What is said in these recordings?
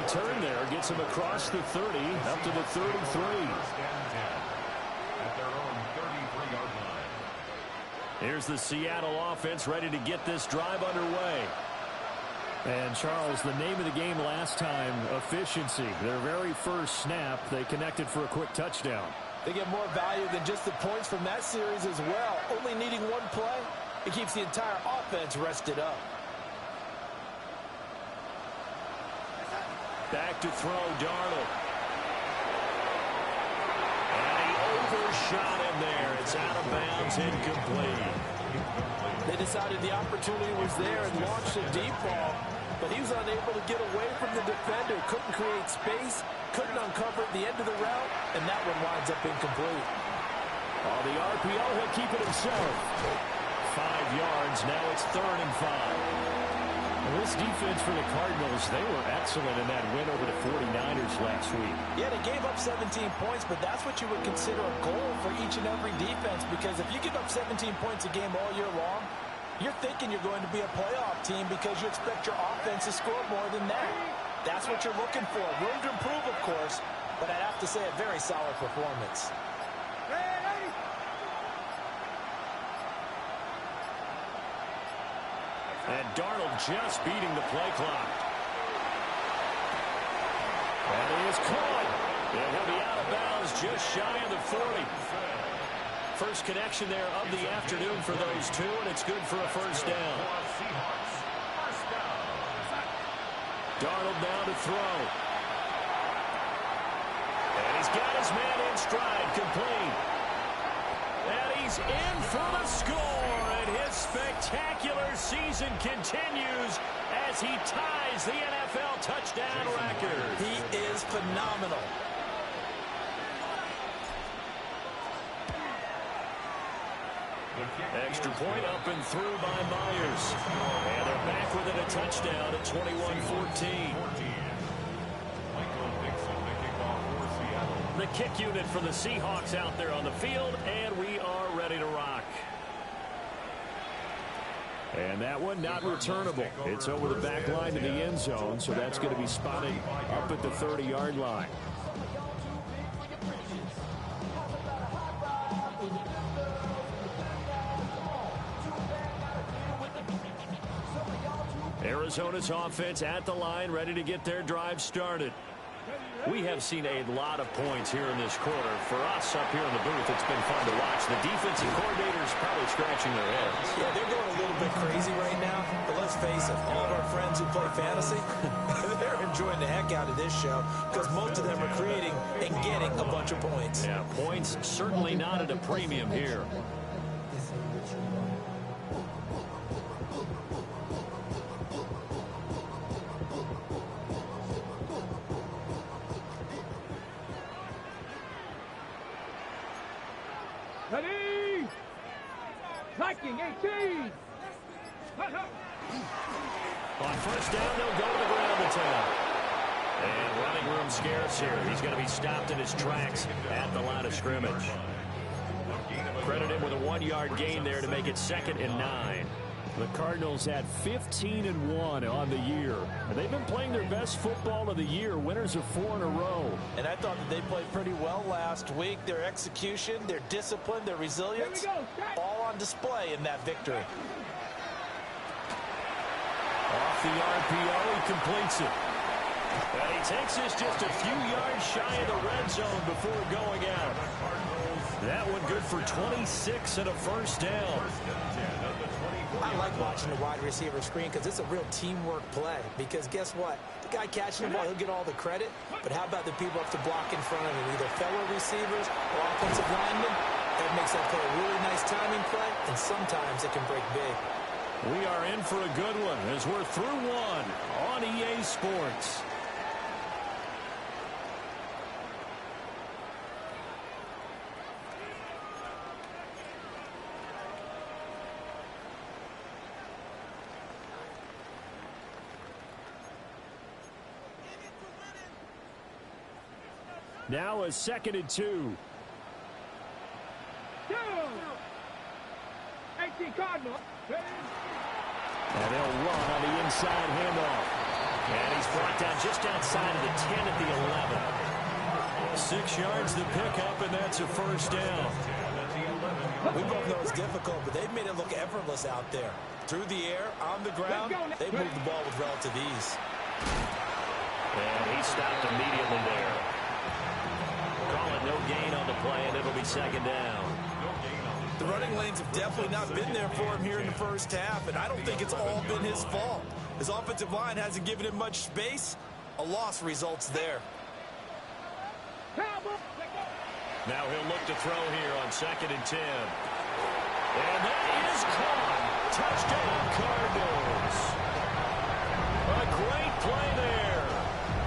return there gets him across the 30, up to the 33. Here's the Seattle offense ready to get this drive underway. And, Charles, the name of the game last time, efficiency. Their very first snap, they connected for a quick touchdown. They get more value than just the points from that series as well. Only needing one play, it keeps the entire offense rested up. Back to throw, Darnold. And he overshot him there. It's out of bounds, incomplete. They decided the opportunity was there and launched a deep ball, but he was unable to get away from the defender. Couldn't create space, couldn't uncover at the end of the route, and that one winds up incomplete. On the RPO, he'll keep it himself. 5 yards, now it's 3rd and 5. Well, this defense for the Cardinals, they were excellent in that win over the 49ers last week. Yeah, they gave up 17 points, but that's what you would consider a goal for each and every defense, because if you give up 17 points a game all year long, you're thinking you're going to be a playoff team because you expect your offense to score more than that. That's what you're looking for. Room to improve, of course, but I'd have to say a very solid performance. And Darnold just beating the play clock. And he is caught. And he'll be out of bounds just shy of the 40. First connection there of the afternoon for those two, and it's good for a first down. Darnold now to throw. And he's got his man in stride, complete. And he's in for the score, and his spectacular season continues as he ties the NFL touchdown record. He is phenomenal. Extra point up and through by Myers. And they're back within a touchdown at 21-14. The kick unit for the Seahawks out there on the field, and we are ready to rock. And that one not returnable. It's over the back line to the end zone, so that's going to be spotted up at the 30-yard line. Arizona's offense at the line, ready to get their drive started. We have seen a lot of points here in this quarter. For us up here in the booth, it's been fun to watch. The defensive coordinators probably scratching their heads. Yeah, they're going a little bit crazy right now. But let's face it, all of our friends who play fantasy, they're enjoying the heck out of this show because most of them are creating and getting a bunch of points. Yeah, points certainly not at a premium here. Ready! Tracking 18! On first down, they'll go to the ground to town. And running room scarce here. He's going to be stopped in his tracks at the line of scrimmage. Credit him with a 1-yard gain there to make it 2nd and 9. The Cardinals had 15-1 on the year. And they've been playing their best football of the year, winners of 4 in a row. And I thought that they played pretty well last week. Their execution, their discipline, their resilience, all on display in that victory. Off the RPO, he completes it. And he takes this just a few yards shy of the red zone before going out. That one good for 26 and a first down. I like watching the wide receiver screen because it's a real teamwork play. Because guess what? The guy catching the ball, he'll get all the credit. But how about the people up to block in front of him? Either fellow receivers or offensive linemen. That makes that play a really nice timing play. And sometimes it can break big. We are in for a good one as we're through one on EA Sports. Now a 2nd and 2. 18 Cardinals. And they'll run on the inside handoff. And he's brought down just outside of the 10 at the 11. 6 yards to pick up, and that's a first down. We both know it's difficult, but they've made it look effortless out there. Through the air, on the ground, they moved the ball with relative ease. And he stopped immediately there. Call it no gain on the play, and it'll be second down. The running lanes have definitely not been there for him here in the first half, and I don't think it's all been his fault. His offensive line hasn't given him much space. A loss results there. Now he'll look to throw here on 2nd and 10. And that is caught. Touchdown, Cardinals. A great play there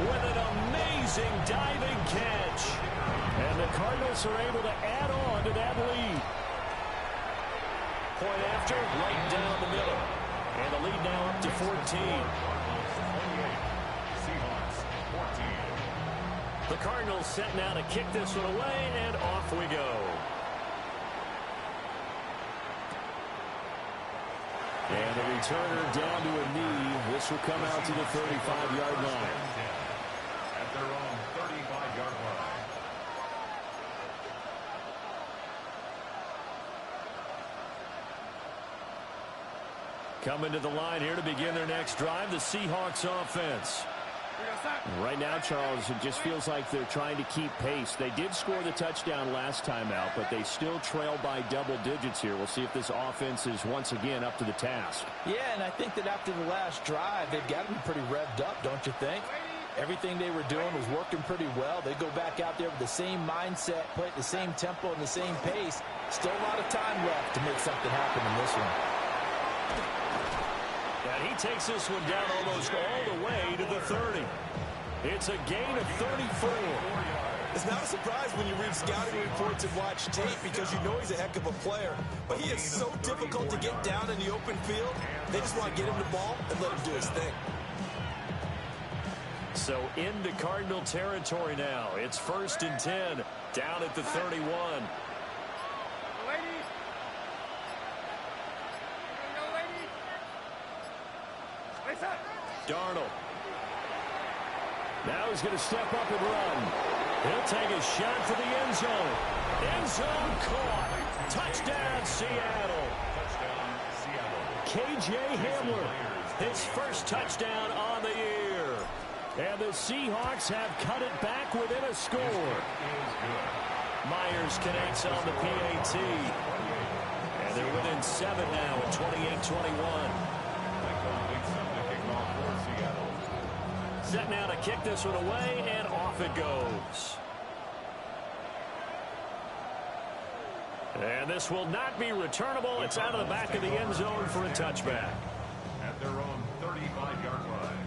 with an amazing diving catch. And the Cardinals are able to add on to that lead. Point after, right down the middle. And the lead now up to 14. The Cardinals set now to kick this one away, and off we go. And the returner down to a knee. This will come out to the 35-yard line. At their own 35-yard line. Coming to the line here to begin their next drive, the Seahawks offense. Right now, Charles, it just feels like they're trying to keep pace. They did score the touchdown last time out, but they still trail by double digits here. We'll see if this offense is once again up to the task. Yeah, and I think that after the last drive, they've got to be pretty revved up, don't you think? Everything they were doing was working pretty well. They go back out there with the same mindset, play at the same tempo and the same pace. Still a lot of time left to make something happen in this one. And he takes this one down almost all the way to the 30. It's a gain of 34. It's not a surprise when you read scouting reports and watch tape because you know he's a heck of a player. But he is so difficult to get down in the open field. They just want to get him the ball and let him do his thing. So into Cardinal territory now. It's 1st and 10 down at the 31. Darnold. Now he's going to step up and run. He'll take a shot for the end zone. End zone caught. Touchdown, Seattle. K.J. Hamler, his first touchdown on the year. And the Seahawks have cut it back within a score. Myers connects on the PAT. And they're within 7 now at 28-21. Set now to kick this one away, and off it goes. And this will not be returnable. It's out of the back of the end zone for a touchback. At their own 35-yard line.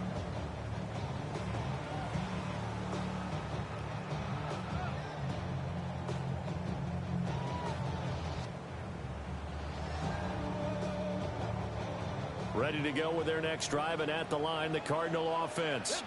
Ready to go with their next drive, and at the line, the Cardinal offense.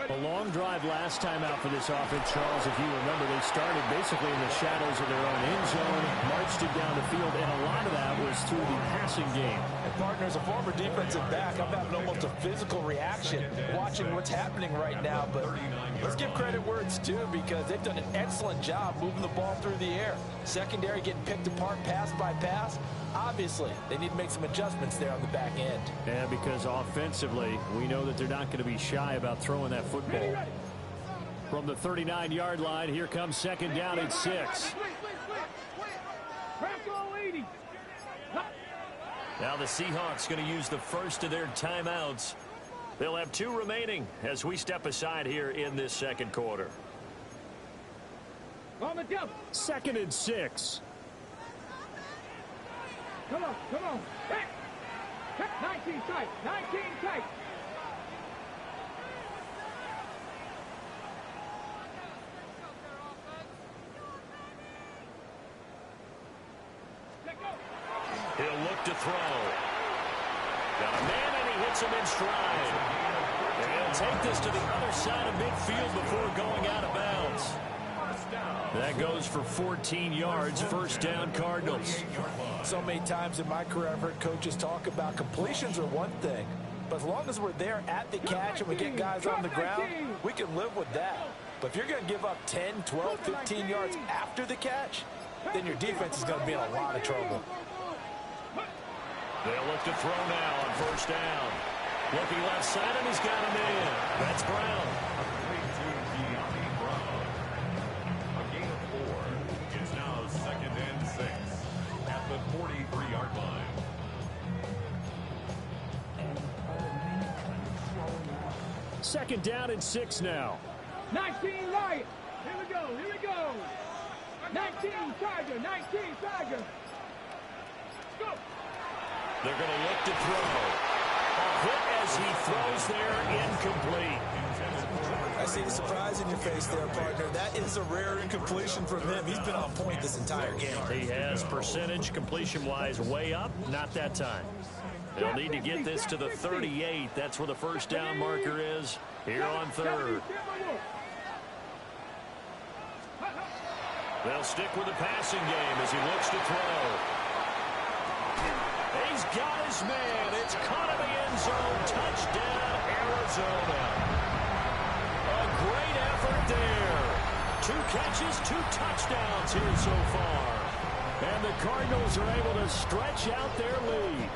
A long drive last time out for this offense, Charles. If you remember, they started basically in the shadows of their own end zone, marched it down the field, and a lot of that was through the passing game. And partners, a former defensive back, I'm having almost a physical reaction watching what's happening right now. But let's give credit where it's due because they've done an excellent job moving the ball through the air. Secondary getting picked apart pass by pass. Obviously, they need to make some adjustments there on the back end. Yeah, because offensively, we know that they're not going to be shy about throwing that football. From the 39-yard line, here comes 2nd down at 6. Now the Seahawks going to use the first of their timeouts. They'll have 2 remaining as we step aside here in this second quarter. 2nd and 6. Come on, come on. Back. 19 tight, 19 tight. He'll look to throw. Got a man, and he hits him in stride. And he'll take this to the other side of midfield before going out of bounds. That goes for 14 yards, first down Cardinals. So many times in my career I've heard coaches talk about completions are one thing, But as long as we're there at the catch and we get guys on the ground, we can live with that. But if you're going to give up 10, 12, 15 yards after the catch, then your defense is going to be in a lot of trouble. They'll look to throw now on first down. Looking left side, and he's got him in. That's Brown. A gain of 4. It's now 2nd and 6 at the 43-yard line. Second down and 6 now. 19 right. Here we go. Here we go. 19 Tiger. 19 Tiger. Go. They're going to look to throw. A hit as he throws there, incomplete. I see the surprise in your face there, partner. That is a rare incompletion from him. He's been on point this entire game. He has percentage completion-wise way up. Not that time. They'll need to get this to the 38. That's where the first down marker is here on third. They'll stick with the passing game as he looks to throw. He's got his man. It's caught in the end zone. Touchdown, Arizona. A great effort there. 2 catches, 2 touchdowns here so far. And the Cardinals are able to stretch out their lead.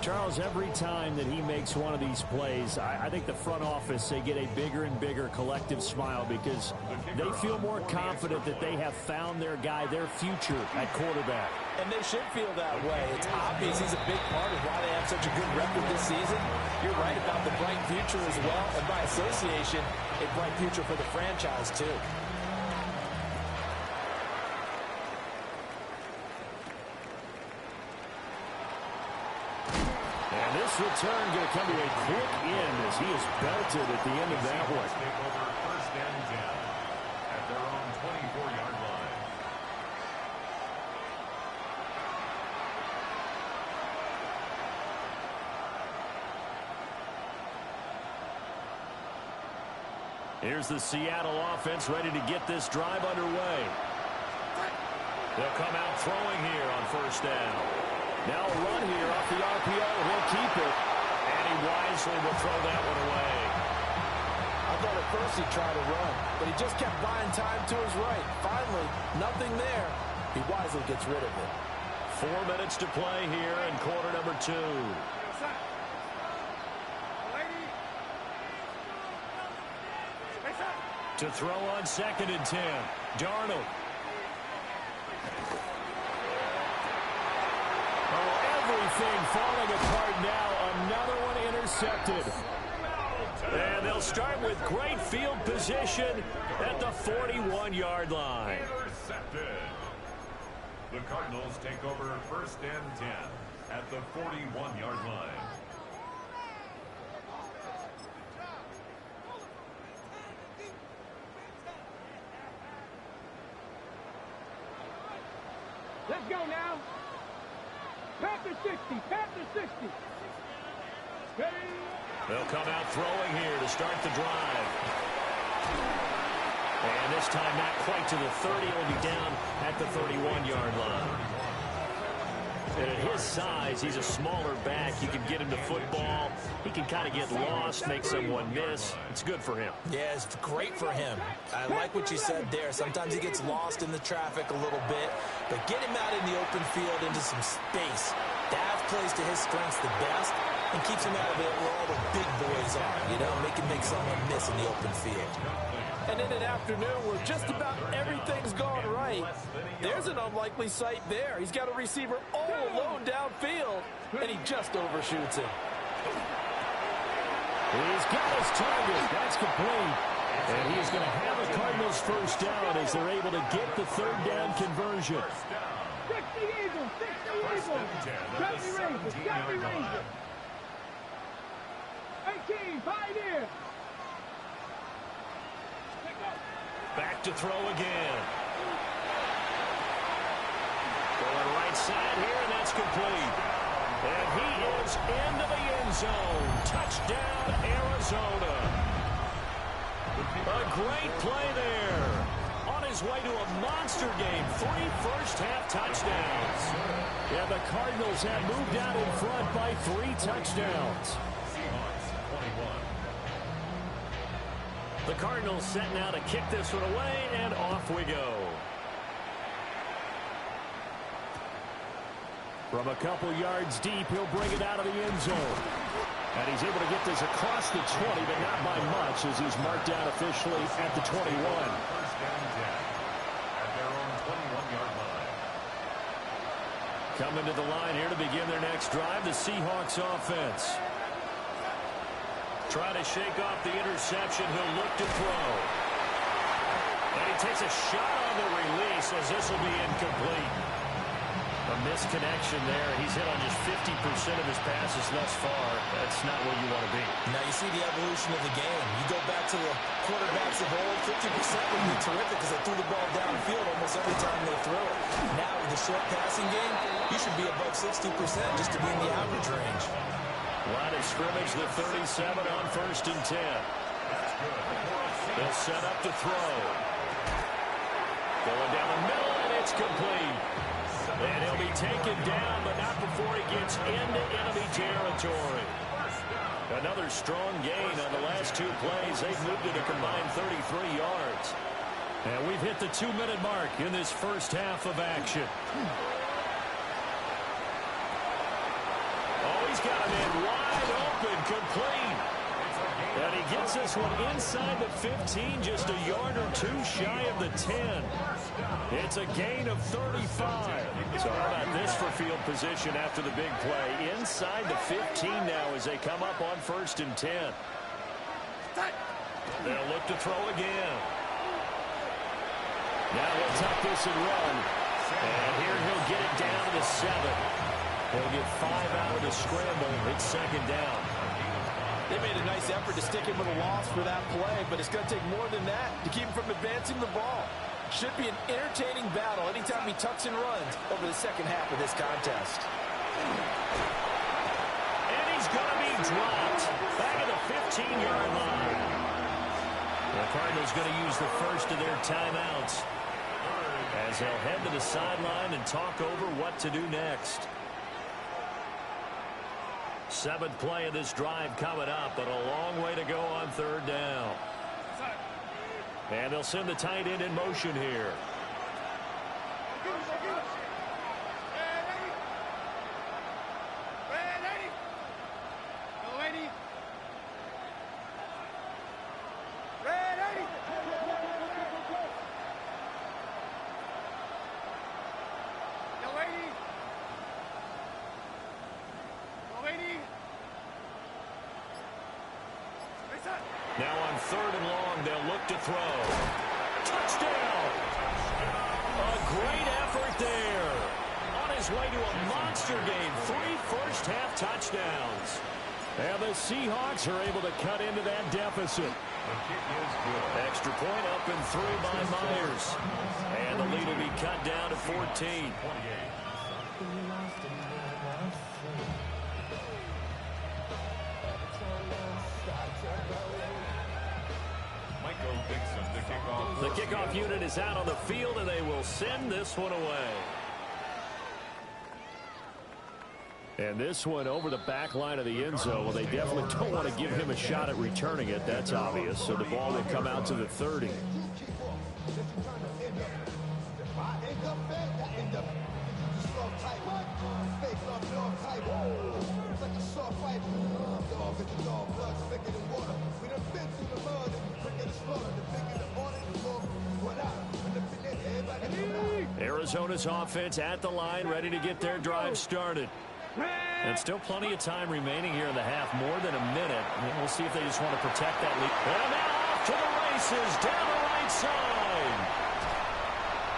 Charles, every time that he makes one of these plays, I think the front office, they get a bigger and bigger collective smile because they feel more confident that they have found their guy, their future at quarterback. And they should feel that way. It's obvious he's a big part of why they have such a good record this season. You're right about the bright future as well, and by association, a bright future for the franchise too. This return going to come to a quick end as he is belted at the end of that one. Take over 1st and 10 at their own 24-yard line. Here's the Seattle offense ready to get this drive underway. They'll come out throwing here on first down. Now a run here off the RPO. He'll keep it. And he wisely will throw that one away. I thought at first he'd try to run, but he just kept buying time to his right. Finally, nothing there. He wisely gets rid of it. 4 minutes to play here in quarter number 2. To throw on 2nd and 10. Darnold. Everything falling apart now. Another one intercepted. And they'll start with great field position at the 41-yard line. Intercepted. The Cardinals take over 1st and 10 at the 41-yard line. Let's go now. Panther 60. Panther 60. They'll come out throwing here to start the drive. And this time not quite to the 30. He'll be down at the 31-yard line. And at his size, he's a smaller back. You can get him to football. He can kind of get lost, make someone miss. It's good for him. Yeah, it's great for him. I like what you said there. Sometimes he gets lost in the traffic a little bit, but get him out in the open field into some space. That plays to his strengths the best and keeps him out of it where all the big boys are, you know, make someone miss in the open field. And in an afternoon where just about everything's gone right, there's an unlikely sight there. He's got a receiver all alone downfield, and he just overshoots him. He's got his target. That's complete. And he's going to have a Cardinals first down as they're able to get the 3rd down conversion. 60 Eagles. 60 Eagles. Got me Rangers. Got me Rangers. 18 Pioneer. Back to throw again. Going right side here, and that's complete. And he is into the end zone. Touchdown, Arizona. A great play there. On his his way to a monster game. 3 first-half touchdowns. Yeah, the Cardinals have moved out in front by 3 touchdowns. The Cardinals set now to kick this one away, and off we go. From a couple yards deep, he'll bring it out of the end zone. And he's able to get this across the 20, but not by much, as he's marked down officially at the 21. First down 10 at their own 21-yard line. Coming to the line here to begin their next drive, the Seahawks offense. Try to shake off the interception. He'll look to throw. And he takes a shot on the release as this will be incomplete. A misconnection there. He's hit on just 50% of his passes thus far. That's not where you want to be. Now you see the evolution of the game. You go back to the quarterbacks of old, 50% would be terrific because they threw the ball downfield almost every time they throw it. Now with the short passing game, you should be above 60% just to be in the average range. Line of scrimmage, the 37 on 1st and 10. They'll set up to throw. Going down the middle, and it's complete. And he'll be taken down, but not before he gets into enemy territory. Another strong gain on the last 2 plays. They've moved it a combined 33 yards. And we've hit the 2-minute mark in this first half of action. Oh, he's got him in wide open, complete. And he gets this one inside the 15, just a yard or 2 shy of the 10. It's a gain of 35. So how about this for field position after the big play? Inside the 15 now as they come up on 1st and 10. They'll look to throw again. Now he'll tuck this and run. And here he'll get it down to the 7. He'll get 5 out of the scramble. It's 2nd down. They made a nice effort to stick him with a loss for that play, but it's going to take more than that to keep him from advancing the ball. Should be an entertaining battle anytime he tucks and runs over the second half of this contest. And he's going to be dropped back at the 15-yard line. The Cardinals going to use the first of their timeouts as they'll head to the sideline and talk over what to do next. 7th play of this drive coming up, but a long way to go on 3rd down. And they'll send the tight end in motion here. Now on 3rd and long, they'll look to throw. Touchdown! A great effort there. On his way to a monster game. 3 first-half touchdowns. And the Seahawks are able to cut into that deficit. Extra point up and through by Myers. And the lead will be cut down to 14. The kickoff unit is out on the field, and they will send this one away. And this one over the back line of the end zone. Well, they definitely don't want to give him a shot at returning it. That's obvious. So the ball will come out to the 30. Arizona's offense at the line, ready to get their drive started. And still plenty of time remaining here in the half, more than a minute. And we'll see if they just want to protect that lead. And now off to the races, down the right side.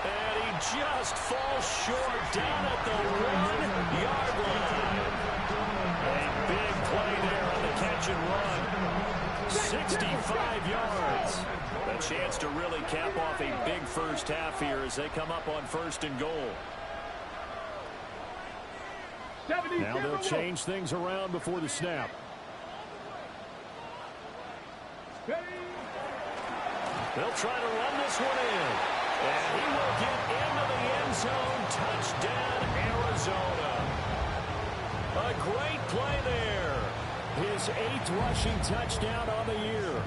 And he just falls short down at the 1-yard line. A big play there on the catch and run. 65 yards. A chance to really cap off a big first half here as they come up on 1st and goal. Now they'll change things around before the snap. They'll try to run this one in. And he will get into the end zone. Touchdown, Arizona. A great play there. His 8th rushing touchdown on the year.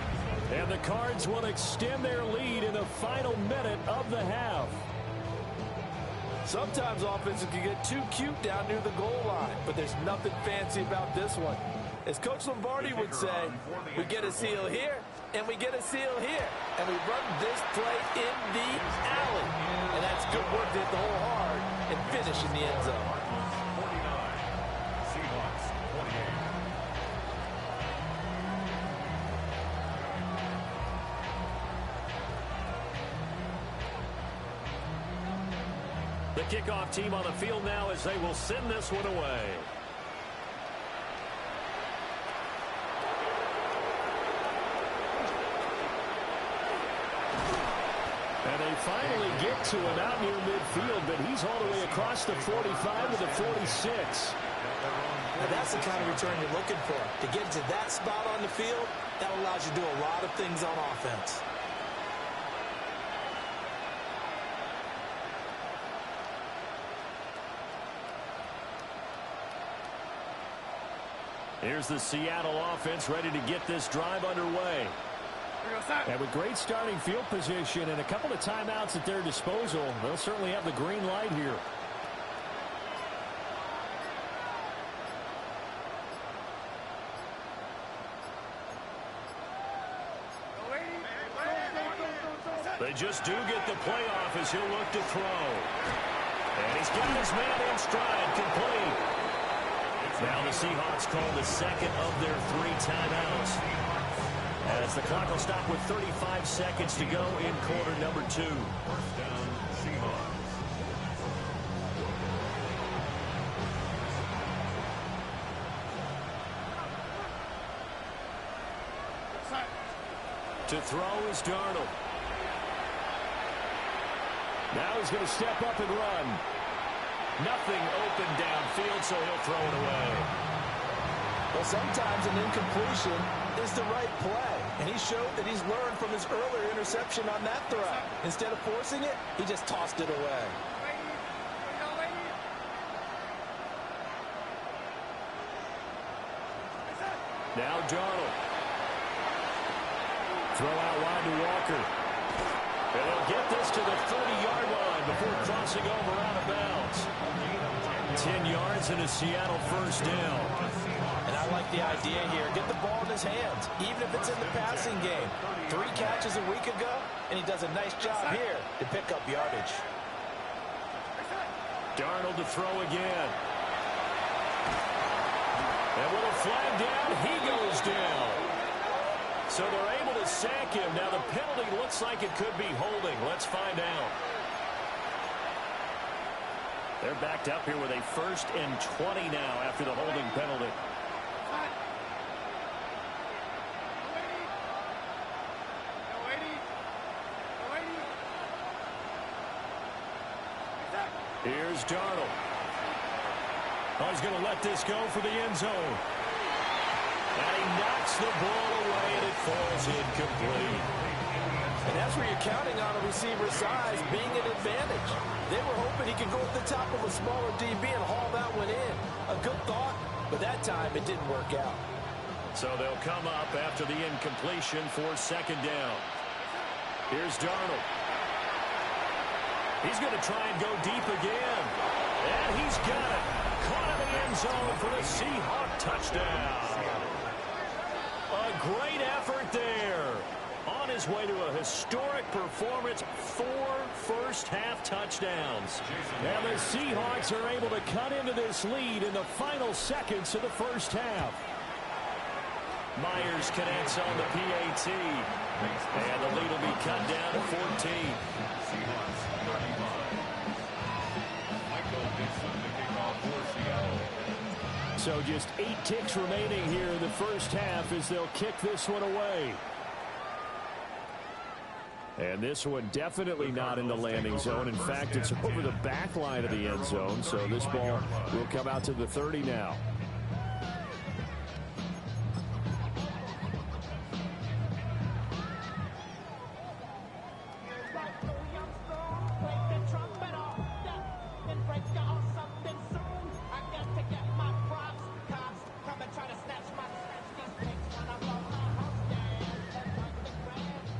And the Cards will extend their lead in the final minute of the half. Sometimes offenses can get too cute down near the goal line, but there's nothing fancy about this one. As Coach Lombardi would say, we get a seal here, and we get a seal here, and we run this play in the alley. And that's good work to hit the hole hard and finish in the end zone. 49, Seahawks 28. The kickoff team on the field now as they will send this one away. And they finally get to him out near midfield, but he's all the way across the 45 to the 46. Now that's the kind of return you're looking for. To get to that spot on the field, that allows you to do a lot of things on offense. Here's the Seattle offense ready to get this drive underway. And with great starting field position and a couple of timeouts at their disposal, they'll certainly have the green light here. They just do get the playoff as he'll look to throw. And he's got his man in stride, complete. Now the Seahawks call the second of their 3 timeouts, as the clock will stop with 35 seconds to go in quarter number 2. First down, Seahawks. To throw is Darnold. Now he's going to step up and run. Nothing open downfield, so he'll throw it away. Well, sometimes an incompletion is the right play, and he showed that he's learned from his earlier interception on that throw. Instead of forcing it, he just tossed it away. Now Darnold. Throw out wide to Walker. And he'll get this to the 30-yard line before crossing over out of bounds. 10 yards and a Seattle first down. And I like the idea here. Get the ball in his hands, even if it's in the passing game. 3 catches a week ago, and he does a nice job here to pick up yardage. Darnold to throw again. And with a flag down, he goes down. So they're able to sack him. Now the penalty looks like it could be holding. Let's find out. They're backed up here with a 1st and 20 now after the holding penalty. Here's Darnold. Oh, he's going to let this go for the end zone. And he knocks the ball away, and it falls incomplete. And that's where you're counting on a receiver's size being an advantage. They were hoping he could go at the top of a smaller DB and haul that one in. A good thought, but that time it didn't work out. So they'll come up after the incompletion for 2nd down. Here's Darnold. He's going to try and go deep again. And he's got it. Caught in the end zone for the Seahawk touchdown. A great effort there. On his way to a historic performance, 4 first-half touchdowns. And the Seahawks are able to cut into this lead in the final seconds of the first half. Myers connects on the PAT. And the lead will be cut down to 14. Seahawks 35. Michael Dixon to kick off for Seattle. So just 8 ticks remaining here in the first half as they'll kick this one away. And this one definitely not in the landing zone. In fact, it's over the back line of the end zone. So this ball will come out to the 30 now.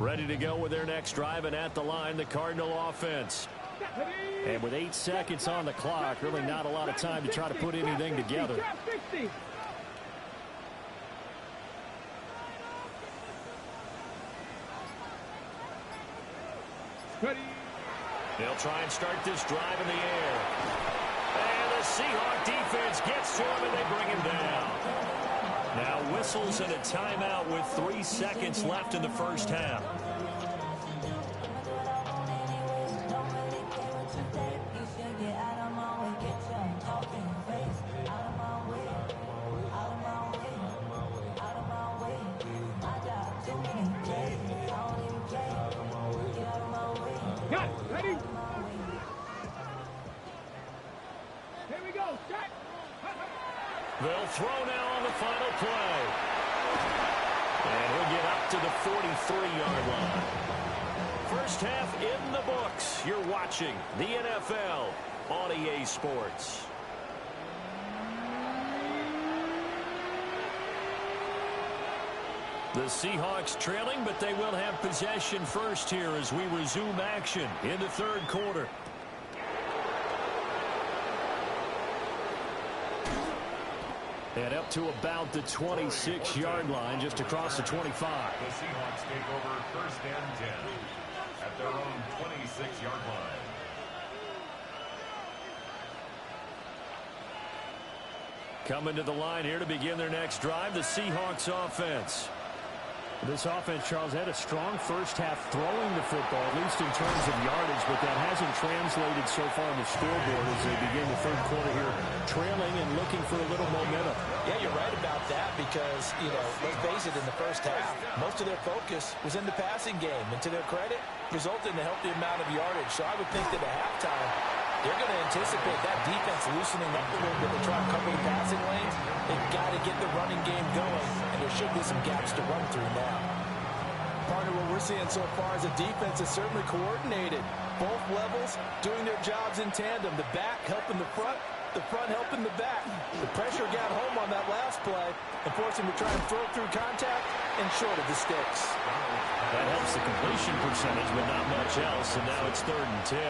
Ready to go with their next drive, and at the line, the Cardinal offense. And with 8 seconds on the clock, really not a lot of time to try to put anything together. They'll try and start this drive in the air. And the Seahawk defense gets to him, and they bring him down. Now whistles and a timeout with 3 seconds left in the first half. Ready? Here we go. Set. They'll throw now on the final play. And he'll get up to the 43-yard line. First half in the books. You're watching the NFL on EA Sports. The Seahawks trailing, but they will have possession first here as we resume action in the third quarter. And up to about the 26-yard line, just across the 25. The Seahawks take over first and 10 at their own 26-yard line. Coming to the line here to begin their next drive, the Seahawks offense. This offense, Charles, had a strong first half throwing the football, at least in terms of yardage, but that hasn't translated so far on the scoreboard as they begin the third quarter here, trailing and looking for a little momentum. Yeah, you're right about that because, let's face it, in the first half, most of their focus was in the passing game. And to their credit, resulted in a healthy amount of yardage. So I would think that at halftime, they're going to anticipate that defense loosening up a little bit to try and cover the passing lanes. They've got to get the running game going, and there should be some gaps to run through now. Partner, what we're seeing so far is the defense is certainly coordinated. Both levels doing their jobs in tandem. The back helping the front helping the back. The pressure got home on that last play and forced him to try and throw through contact and short of the sticks. That helps the completion percentage, but not much else, and now it's 3rd and 10.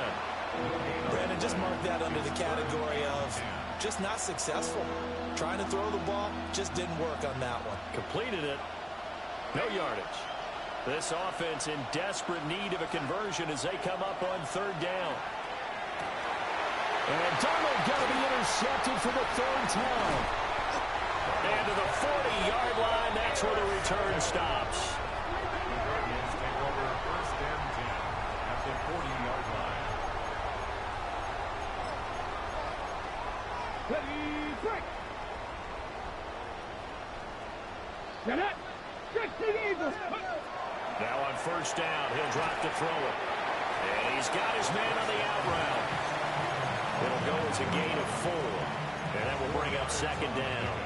Brandon, just mark that under the category of just not successful. Trying to throw the ball just didn't work on that one. Completed it. No yardage. This offense in desperate need of a conversion as they come up on 3rd down. And Darnold going to be intercepted for the 3rd time. And to the 40-yard line, that's where the return stops. The Guardians take over first and 10 at the 40-yard line. Ready, break. Set up. 60 Eagles. Now on 1st down, he'll drop to throw it. And he's got his man on the out route. It'll go as a gain of 4. And that will bring up 2nd down.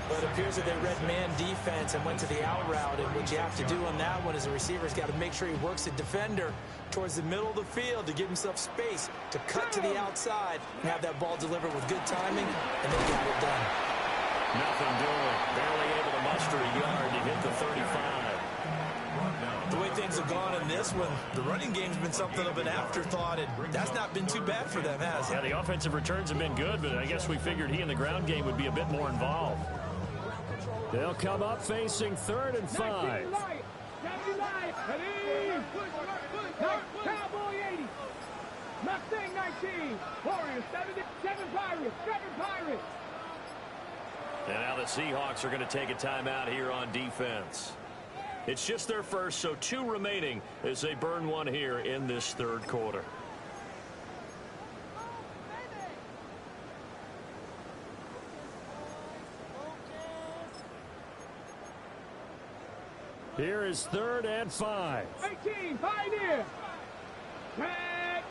But it appears that they read man defense and went to the out route. And what you have to do on that one is the receiver's got to make sure he works the defender towards the middle of the field to give himself space to cut to the outside and have that ball delivered with good timing, and they got it done. Nothing doing. Barely able to muster a yard to hit the 35. The way things have gone in this one, the running game's been something of an afterthought, and that's not been too bad for them, has it? Yeah, the offensive returns have been good, but I guess we figured he in the ground game would be a bit more involved. They'll come up facing 3rd and 5. Cowboy 80. Mustang 19. Warriors 7 Pirates. 7 Pirates. And now the Seahawks are going to take a timeout here on defense. It's just their first, so 2 remaining as they burn one here in this 3rd quarter. Here is 3rd and 5. 18, Pioneer. Tag.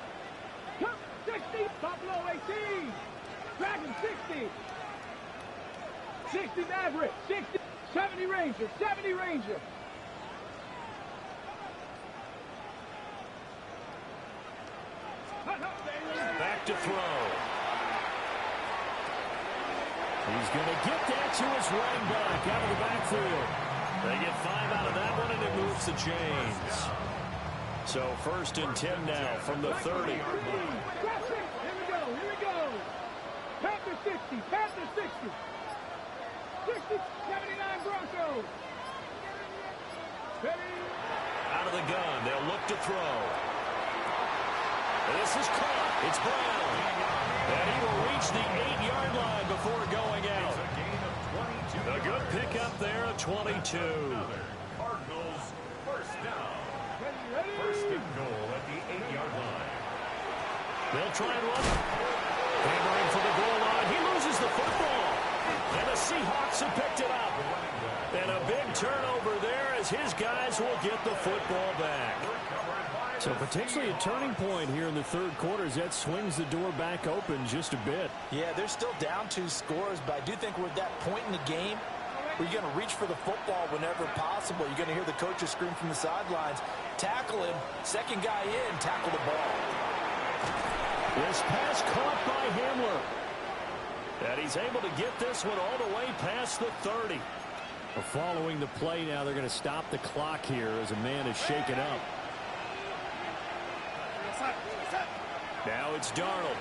Cup 60. Buffalo 18. Dragon 60. 60 Maverick. 60. 70 Ranger. 70 Ranger. Back to throw. He's going to get that to his running back out of the backfield. They get 5 out of that one, and it moves the chains. So 1st and 10 now from the 30. Here we go. Panther 60, Panther 60. 60, 79 Broncos. Ready? Out of the gun, they'll look to throw. This is caught. It's Brown. And he will reach the 8-yard line before going out. A good pickup there of 22. Cardinals first down. Ready? First and goal at the 8-yard line. They'll try and run. Hammering for the goal line. He loses the football. And the Seahawks have picked it up. And a big turnover there as his guys will get the football back. So potentially a turning point here in the third quarter as that swings the door back open just a bit. Yeah, they're still down 2 scores, but I do think we're at that point in the game where you're going to reach for the football whenever possible. You're going to hear the coaches scream from the sidelines, tackle him, second guy in, tackle the ball. This pass caught by Hamler. And he's able to get this one all the way past the 30. Well, following the play now, they're going to stop the clock here as a man is shaken up. Now it's Darnold.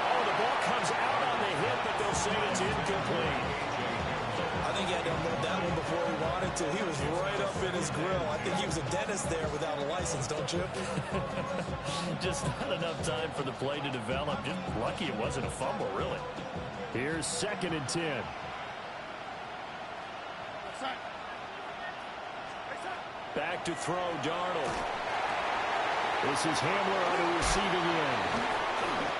Oh, the ball comes out on the hit, but they'll say it's incomplete. I think he had to unload that one before he wanted to. He was right up in his grill. I think he was a dentist there without a license, don't you? Just not enough time for the play to develop. Just lucky it wasn't a fumble, really. Here's 2nd and 10. Back to throw, Darnold. This is Hamler on the receiving end.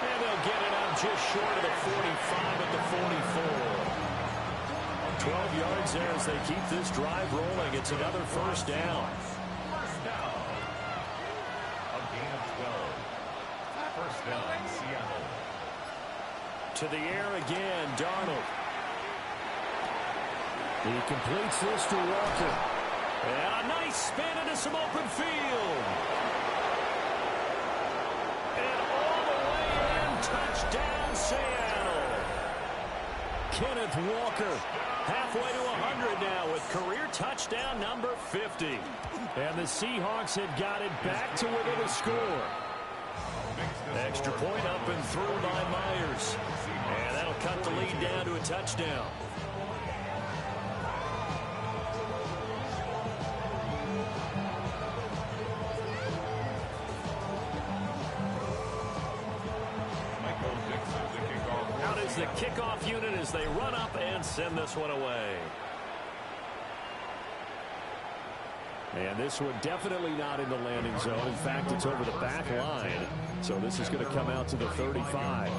And they'll get it out just short of the 45 at the 44. 12 yards there as they keep this drive rolling. It's another first down. First down. A gain of 12. First down, Seattle. To the air again, Darnold. He completes this to Walker. And a nice spin into some open field. And all the way in, touchdown Seattle. Kenneth Walker, halfway to 100 now with career touchdown number 50. And the Seahawks have got it back to within a score. Extra point up and through by Myers. And that'll cut the lead down to a touchdown. Out is the kickoff unit as they run up and send this one away. And this one definitely not in the landing zone. In fact, it's over the back line. So this is going to come out to the 35.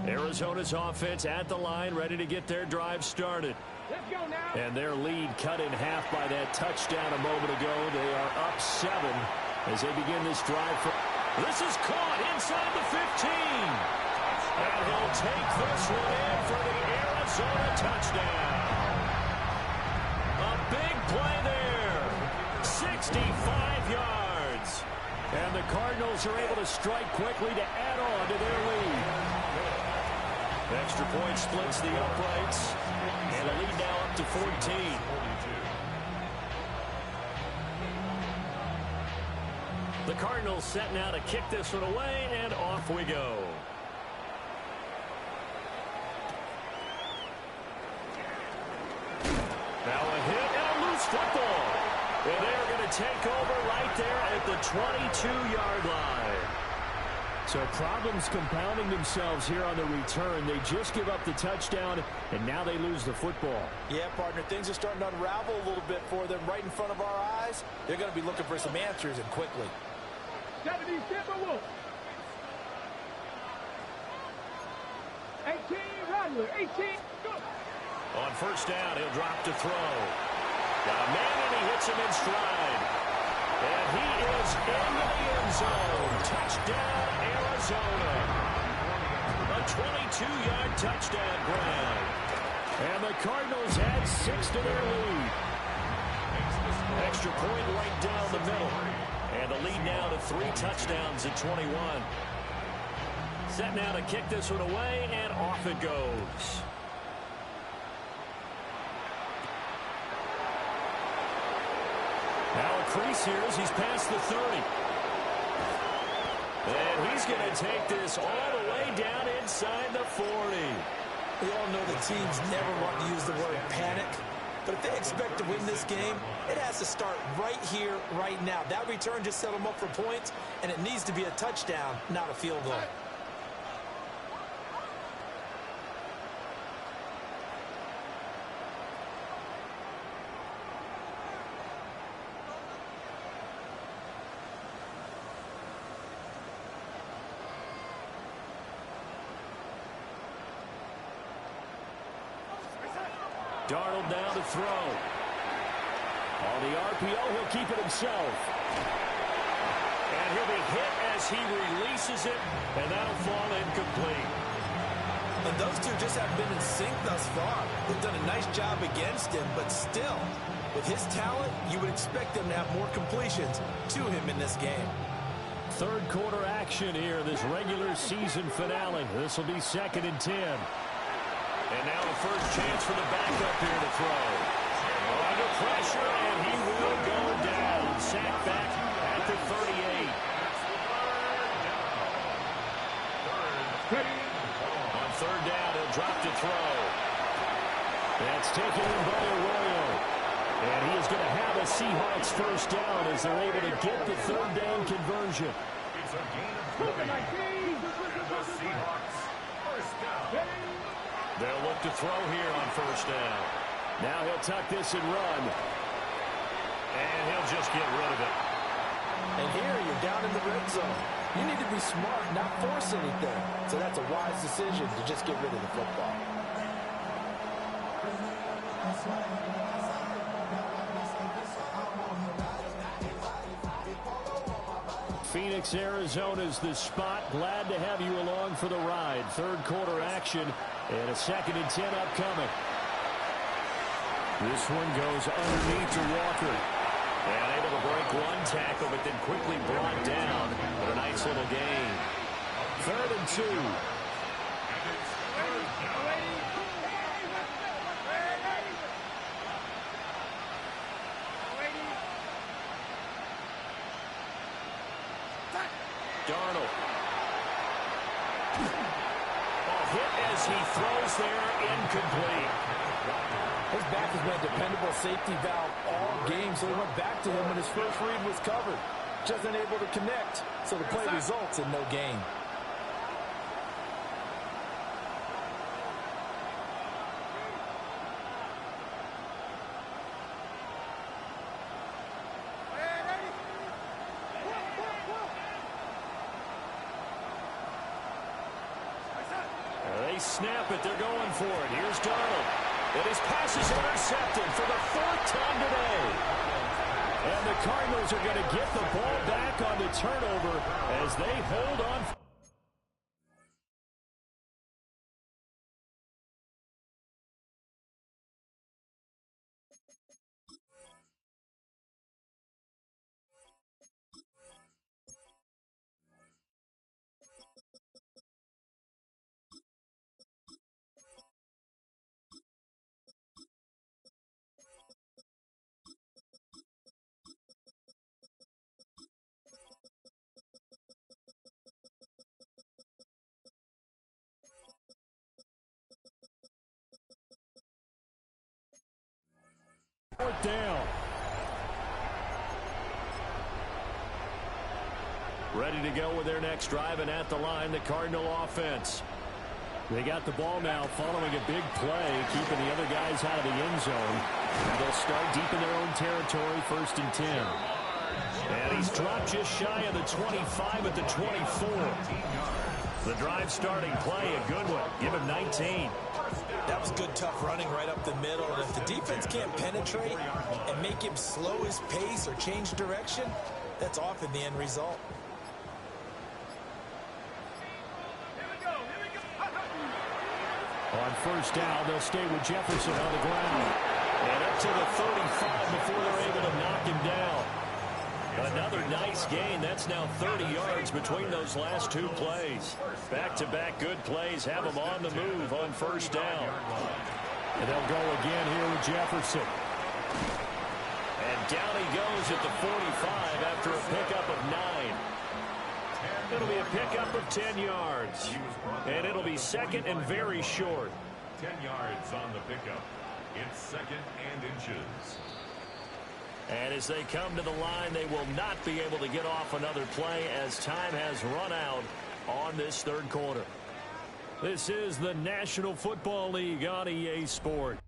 Arizona's offense at the line, ready to get their drive started. Let's go now. And their lead cut in half by that touchdown a moment ago. They are up 7 as they begin this drive. This is caught inside the 15. And he'll take this one in for the Arizona touchdown. A big play there. 65 yards. And the Cardinals are able to strike quickly to add on to their lead. Extra point splits the uprights. And a lead now up to 14. The Cardinals set now to kick this one away, and off we go. Now a hit and a loose football. And they're going to take over right there at the 22-yard line. So problems compounding themselves here on the return. They just give up the touchdown, and now they lose the football. Yeah, partner, things are starting to unravel a little bit for them right in front of our eyes. They're going to be looking for some answers, and quickly. 70 Timberwolves. 18 Rattler. 18. Go. On first down, he'll drop to throw. Got a man, and he hits him in stride. And he is into the end zone. Touchdown, Arizona. A 22-yard touchdown grab. And the Cardinals add 6 to their lead. Extra extra point right down the middle. And the lead now to 3 touchdowns at 21. Set now to kick this one away, and off it goes. Now a crease here as he's past the 30. And he's going to take this all the way down inside the 40. We all know the teams never want to use the word panic. But if they expect to win this game, it has to start right here, right now. That return just set them up for points, and it needs to be a touchdown, not a field goal. Darnold now to throw. On the RPO, he'll keep it himself. And he'll be hit as he releases it, and that'll fall incomplete. And those two just haven't been in sync thus far. They've done a nice job against him, but still, with his talent, you would expect them to have more completions to him in this game. Third quarter action here, this regular season finale. This will be 2nd and 10. And now the first chance for the backup here to throw. Under pressure, and he will go down. Sacked back at the 38. On 3rd down, he'll drop to throw. That's taken in by Arroyo. And he is going to have a Seahawks first down as they're able to get the 3rd down conversion. It's a gain of 20. The Seahawks first down. They'll look to throw here on 1st down. Now he'll tuck this and run. And he'll just get rid of it. And here you're down in the red zone. You need to be smart, not force anything. So that's a wise decision to just get rid of the football. Phoenix, Arizona's the spot. Glad to have you along for the ride. Third quarter action and a 2nd and 10 upcoming. This one goes underneath to Walker. And able to break one tackle, but then quickly brought down. But a nice little gain. 3rd and 2. Darnold. Hit as he throws there, incomplete. His back has been a dependable safety valve all game, so he went back to him when his first read was covered. Just unable to connect, so the play results in no gain. They snap it. They're going for it. Here's Darnold. And his pass is intercepted for the 4th time today. And the Cardinals are going to get the ball back on the turnover as they hold on. Fourth down. Ready to go with their next drive, and at the line, the Cardinal offense. They got the ball now following a big play, keeping the other guys out of the end zone. And they'll start deep in their own territory, 1st and 10. And he's dropped just shy of the 25 at the 24. The drive starting play, a good one. Give him 19. That was good, tough running right up the middle. And if the defense can't penetrate and make him slow his pace or change direction, that's often the end result. On 1st down, they'll stay with Jefferson on the ground. And up to the 35 before they're able to knock him down. gain. That's now 30 yards between those last two plays. Back-to-back good plays have them on the move on first down. And they'll go again here with Jefferson. And down he goes at the 45 after a pickup of 9. It'll be a pickup of 10 yards. And it'll be second and very short. 10 yards on the pickup. It's second and inches. And as they come to the line, they will not be able to get off another play as time has run out on this third quarter. This is the National Football League on EA Sport.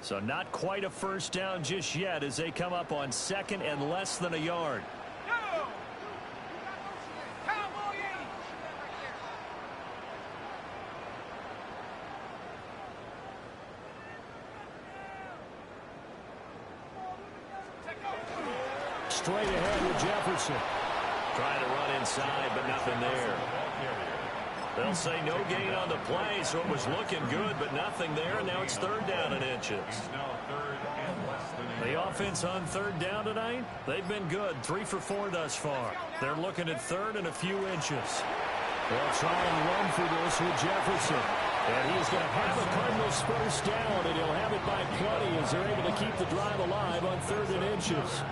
So not quite a first down just yet as they come up on second and less than a yard. Straight ahead with Jefferson. Trying to run inside, but nothing there. They'll say no gain on the play, so it was looking good, but nothing there. Now it's third down and inches. The offense on third down tonight, they've been good. 3 for 4 thus far. They're looking at third and a few inches. They'll try and run for this with Jefferson. And he's going to have the Cardinals first down, and he'll have it by plenty as they're able to keep the drive alive on third and inches.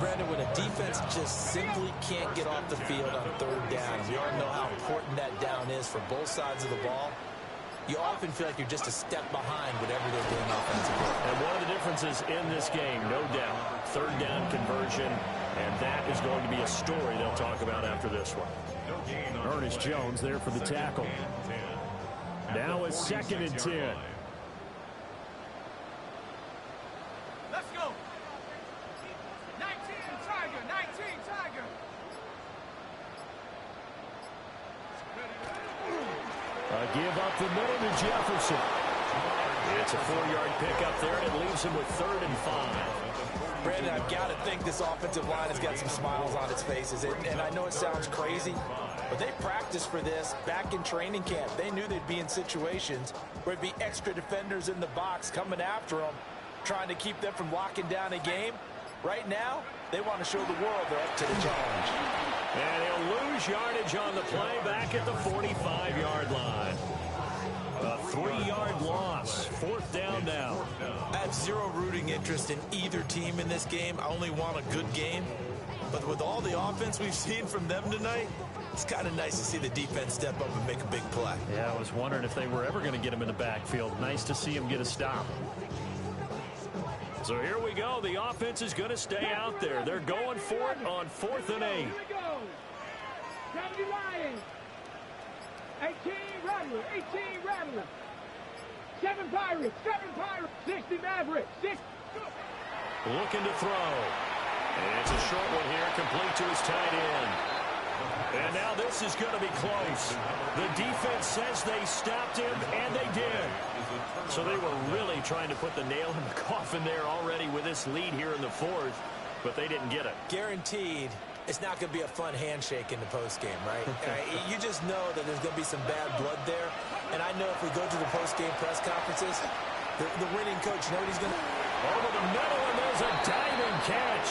Brandon, when a defense just simply can't get off the field on third down, we all know how important that down is for both sides of the ball. You often feel like you're just a step behind whatever they're doing offensively. And one of the differences in this game, no doubt, third down conversion, and that is going to be a story they'll talk about after this one. Ernest Jones there for the tackle. Now it's second and 10. Let's go. 19 Tiger, 19 Tiger. A give up the middle to Jefferson. It's a 4-yard pickup there, and it leaves him with third and 5. Brandon, I've got to think this offensive line has got some smiles on its faces. And I know it sounds crazy, but they practiced for this back in training camp. They knew they'd be in situations where it'd be extra defenders in the box coming after them, trying to keep them from locking down a game. Right now, they want to show the world they're up to the challenge. And he'll lose yardage on the play back at the 45-yard line. A 3-yard loss. Fourth down now. I have zero rooting interest in either team in this game. I only want a good game. But with all the offense we've seen from them tonight, it's kind of nice to see the defense step up and make a big play. Yeah, I was wondering if they were ever going to get him in the backfield. Nice to see him get a stop. So here we go. The offense is going to stay out there. They're going for it on 4th and 8. Here we go. 70 Lions. 18 Rattlers. 18 Rattlers. 7 Pirates. 7 Pirates. 60 Mavericks. 6. Looking to throw. And it's a short one here, complete to his tight end. And now this is going to be close. The defense says they stopped him, and they did. So they were really trying to put the nail in the coffin there already with this lead here in the 4th, but they didn't get it. Guaranteed, it's not going to be a fun handshake in the postgame, right? You just know that there's going to be some bad blood there. And I know if we go to the postgame press conferences, the winning coach, you know what he's going to... Over the middle, and there's a diving catch.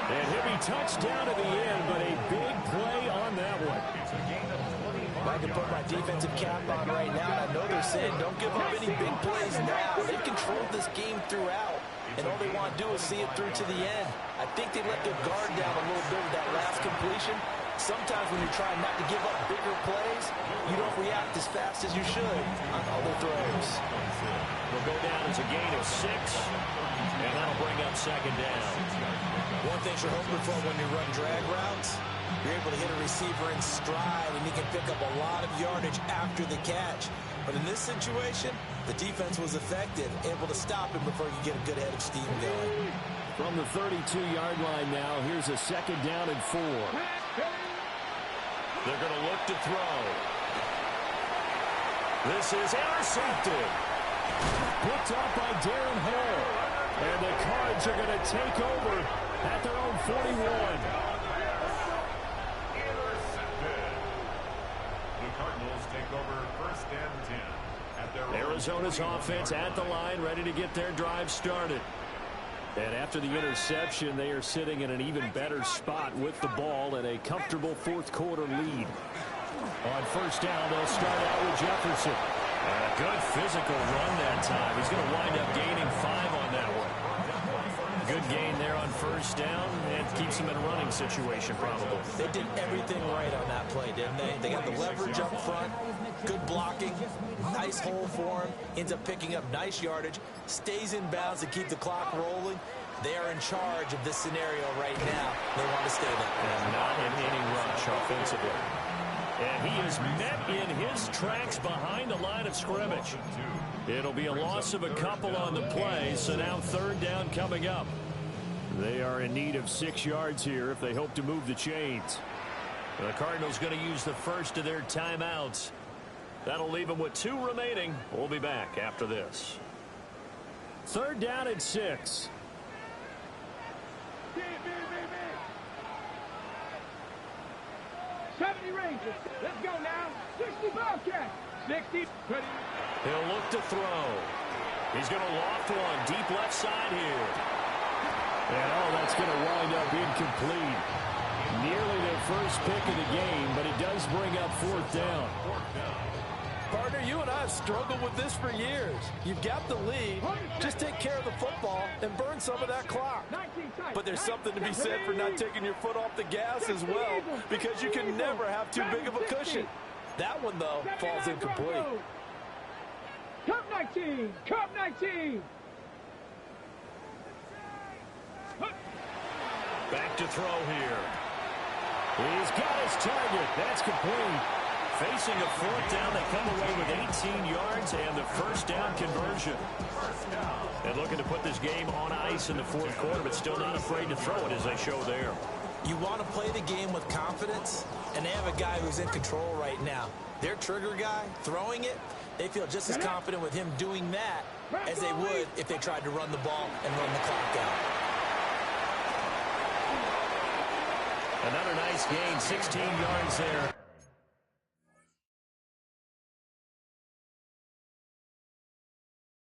And he'll be touchdown at the end, but a big play on that one. I can put my defensive cap on right now, and I know they're saying don't give up any big plays now. They've controlled this game throughout, and all they want to do is see it through to the end. I think they let their guard down a little bit with that last completion. Sometimes when you're trying not to give up bigger plays, you don't react as fast as you should on all the throws. Will go down as a gain of 6. second down. One thing you're hoping for when you run drag routes, you're able to hit a receiver in stride, and he can pick up a lot of yardage after the catch. But in this situation, the defense was effective, able to stop him before you get a good head of steam going. From the 32-yard line now, here's a second down and 4. They're going to look to throw. This is intercepted. Picked up by Darren Hall. And the Cards are going to take over at their own 41. Intercepted. The Cardinals take over first and 10 at their Arizona's offense at the line, ready to get their drive started. And after the interception, they are sitting in an even better spot with the ball and a comfortable fourth-quarter lead. On first down, they'll start out with Jefferson. And a good physical run that time. He's going to wind up gaining 5 on that one. Good gain there on first down, and keeps him in a running situation probably. They did everything right on that play, didn't they? They got the leverage up front, good blocking, nice hole for him, ends up picking up nice yardage, stays in bounds to keep the clock rolling. They are in charge of this scenario right now. They want to stay there. And not in any rush offensively. And he is met in his tracks behind the line of scrimmage. It'll be a loss of a couple on the play, so now third down coming up. They are in need of 6 yards here if they hope to move the chains. The Cardinals going to use the first of their timeouts. That'll leave them with 2 remaining. We'll be back after this. Third down and 6. 70 Rangers. Let's go now. 60 Bobcats. 60. He'll look to throw. He's going to loft one deep left side here. And that's going to wind up incomplete. Nearly their first pick of the game, but it does bring up fourth down. Partner, you and I have struggled with this for years. You've got the lead. Just take care of the football and burn some of that clock. But there's something to be said for not taking your foot off the gas as well, because you can never have too big of a cushion. That one, though, falls incomplete. Cup 19. Cup 19. Back to throw here. He's got his target. That's complete. Facing a fourth down, they come away with 18 yards and the first down conversion. And looking to put this game on ice in the fourth quarter, but still not afraid to throw it as they show there. You want to play the game with confidence, and they have a guy who's in control right now. Their trigger guy, throwing it, they feel just as confident with him doing that as they would if they tried to run the ball and run the clock down. Another nice gain, 16 yards there.